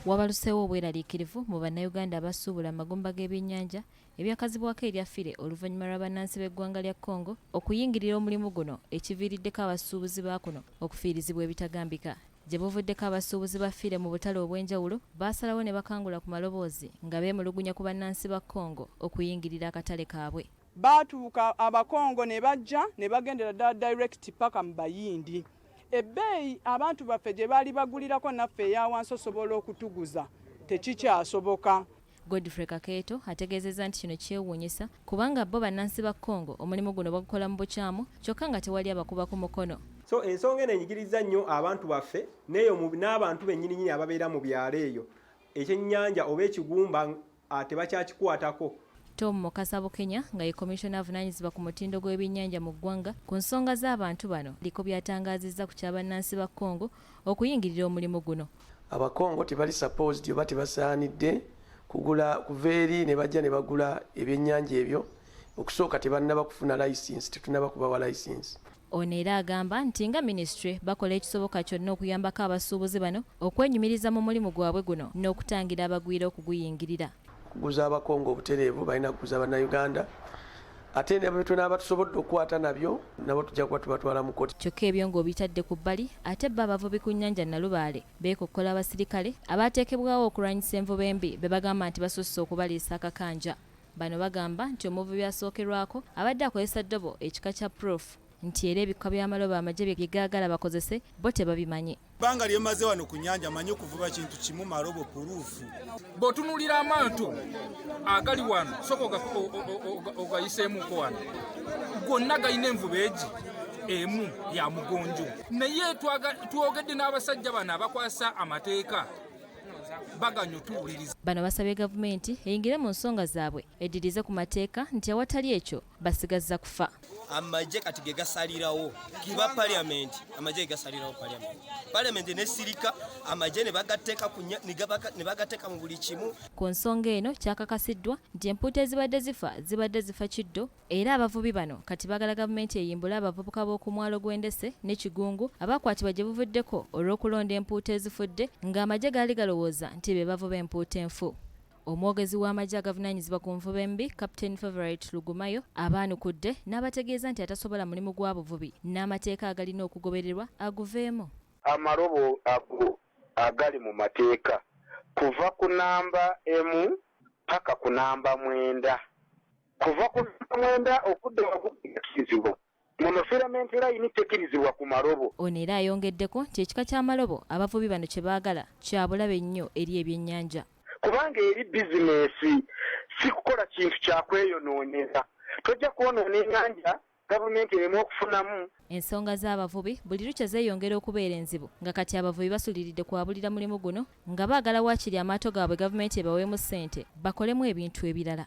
Wabaluseewo obweraliikirivu mu bannayuganda abasuubula amagumba g'ebyennyanja ebyakazibwako eryafire oluvannyuma lwa bannansi b'eggwanga lya Congo okuyingirira omulimu guno ekiviiriddeko abasuubuzi ba kuno okufiirizibwa ebitagambika. Gye buvuddeko abasuubuzi bafiire mu butale obw'enjawulo baasalawo ne bakangula ku maloboozi nga beemulugunya ku bannansi ba Congo okuyingirira akatale kaabwe. Baatuuka abakongo ne bajja ne bagendera ddala direct paka mu Bayindi. Ebbeeyi abantu baffe gye baali bagulirako naffe eya wansi osobola okutuguza tekikyasoboka. Godfrey Kakeeto ategeezezza nti kino kyewuunyisa kubanga bo bannansi ba Congo omulimu guno bagukola mu bukyamu kyokka nga tewali abakuba ku mukono. So ensonga eno enyigiriza nnyo abantu baffe n'eyo n'abantu bennyini ababeera mu byalo eyo ekyennyanja oba ekigumba tebakyakikwatako. Tom Mukasa Bukenya nga ye komishona avunaanyizibwa ku mutindo gw'ebyennyanja mu ggwanga ku nsonga z'abantu bano liko byatangaazizza ku kyabannansi ba Congo okuyingirira omulimu guno. Abakongo tebali supposed oba tebasaanidde kugula kuva eri ne bajja ne bagula ebyennyanja ebyo okusooka tebannaba kufuna license, tetunaba kubawa license. Ono era agamba nti nga ministry bakola ekisoboka kyonna okuyambako abasuubuzi bano okwenyumiriza mu mulimu gwabwe guno n'okutangira abagwira okuguyingirira. Kuguza abakongo obutereevu balina kuguza bannayuganda ate ne bwe tunaaba tusobodde okukwata nabyo nabo tujja kuba tubatwala mu kkooti. Kyokka ebyo ng'obitadde ku bbali ate bo abavubi ku nnyanja Nalubaale beekokkola abasirikale abaateekebwawo okulwanyisa envuba embi be bagamba nti basusse okubaliisa akakanja. Bano bagamba nti omuvubi asookerwako abadde akozesa ddobo ekika kya Proof nti era ebika by'amalobo amagye bye gaagala bakozese bo tebabimanyi. Bbanga lyemaze wano ku nnyanja manyi okuvuba kintu kimu malobo puruufu. Bw'otunuulira amaato agali wano sooka ogayiseemuuko wano gonna galina envuba egi emu ya mugonjo. Naye twogedde n'abasajja bano abakwasa amateeka baganyutuuliriza. Bano basabye gavumenti eyingire mu nsonga zaabwe eddirize ku mateeka nti awatali ekyo basigazza kufa. Amagye kati ge gasalirawo kiba parliament, amagye gasalirawo parliament ne sirika amagye ne bagateeka mu buli kimu. Ku nsonga eno kyakakasiddwa nti empuuta zibadde zifa kiddo era abavubi bano kati bagala gavumenti eyimbula abavubuka b'oku mwalo gw'Endese ne Kigungu abaakwatibwa gye buvuddeko olw'okulonda empuuta ezifudde ng'amagye gaali galowooza nti be bavuba empuuta enfu. Omwogezi w'amagye agavunaanyizibwa ku nvuba embi Captain Favorite Lugumayo abaanukudde n'abategeeza nti atasobola mulimu gwa buvubi n'amateeka agalina okugobererwa aguveemu. Amalobo ago agali mu mateeka kuva ku namba emu paka ku namba 9. Kuva ku namba 9 okudda wakukirizibwa. Monofilamenti line tekirizibwa ku malobo. Ono era ayongeddeko nti ekika ky'amalobo abavubi bano kye baagala kya bulabe nnyo eri ebyennyanja. Kubanga eri bizinesi si kukola kintu kyakweyonoonyeza. Tojja kwonoona ennyanja gavumenti eremu okufunamu. Ensonga z'abavubi buli lukya zeeyongera okubeera enzibu nga kati abavubi basuliridde kwabulira mulimu guno nga baagala waakiri amaato gaabwe gavumenti ebaweemu ssente bakolemu ebintu ebirala.